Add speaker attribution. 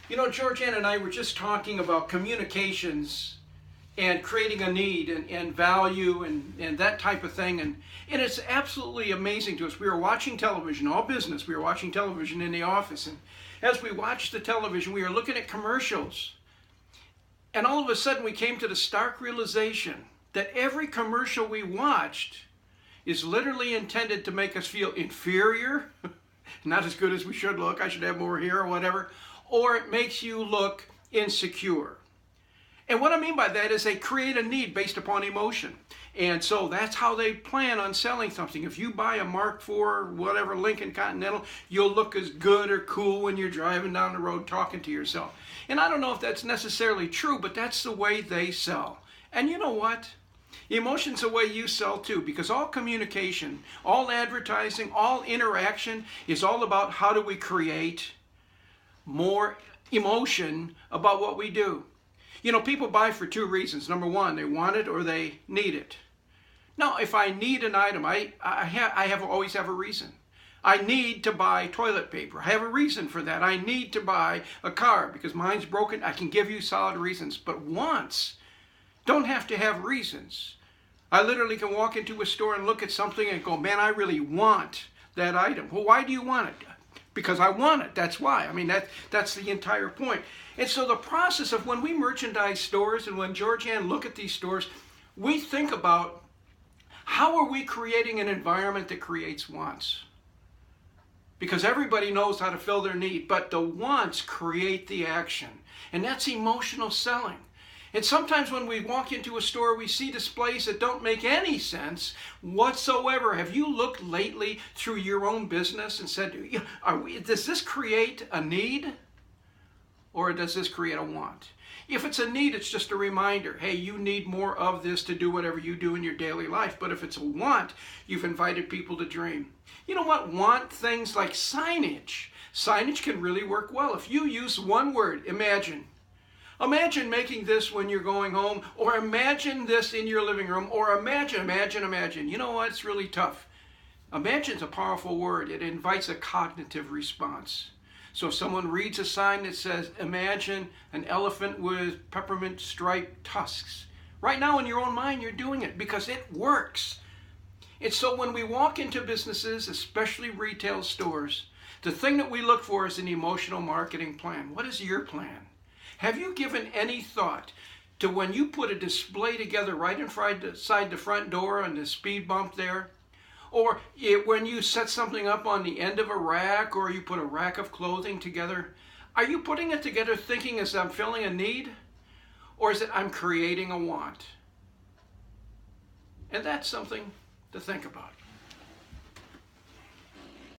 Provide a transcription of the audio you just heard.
Speaker 1: You know, Georgianne and I were just talking about communications and creating a need and value and that type of thing. And it's absolutely amazing to us. We were watching television, all business. We were watching television in the office. And as we watched the television, we were looking at commercials. And all of a sudden, we came to the stark realization that every commercial we watched is literally intended to make us feel inferior, not as good as we should look, I should have more here or whatever, or it makes you look insecure. And what I mean by that is they create a need based upon emotion. And so that's how they plan on selling something. If you buy a Mark IV, whatever, Lincoln Continental, you'll look as good or cool when you're driving down the road talking to yourself. And I don't know if that's necessarily true, but that's the way they sell. And you know what? Emotion's the way you sell too, because all communication, all advertising, all interaction is all about how do we create more emotion about what we do. You know, people buy for two reasons. Number one, they want it or they need it. Now, if I need an item, I always have a reason. I need to buy toilet paper. I have a reason for that. I need to buy a car because mine's broken. I can give you solid reasons. But wants don't have to have reasons. I literally can walk into a store and look at something and go, man, I really want that item. Well, why do you want it? Because I want it. That's why. I mean, that's the entire point. And so the process of when we merchandise stores and when Georgianne look at these stores, we think about how are we creating an environment that creates wants? Because everybody knows how to fill their need, but the wants create the action. And that's emotional selling. And sometimes when we walk into a store, we see displays that don't make any sense whatsoever. Have you looked lately through your own business and said, does this create a need or does this create a want? If it's a need, it's just a reminder. Hey, you need more of this to do whatever you do in your daily life. But if it's a want, you've invited people to dream. You know what? Want things like signage. Signage can really work well. If you use one word, imagine. Imagine making this when you're going home, or imagine this in your living room, or imagine. You know what? It's really tough. Imagine's a powerful word. It invites a cognitive response. So if someone reads a sign that says, imagine an elephant with peppermint striped tusks. Right now in your own mind, you're doing it because it works. And so when we walk into businesses, especially retail stores, the thing that we look for is an emotional marketing plan. What is your plan? Have you given any thought to when you put a display together right inside the front door on the speed bump there? Or when you set something up on the end of a rack, or you put a rack of clothing together? Are you putting it together thinking as I'm filling a need? Or is it I'm creating a want? And that's something to think about.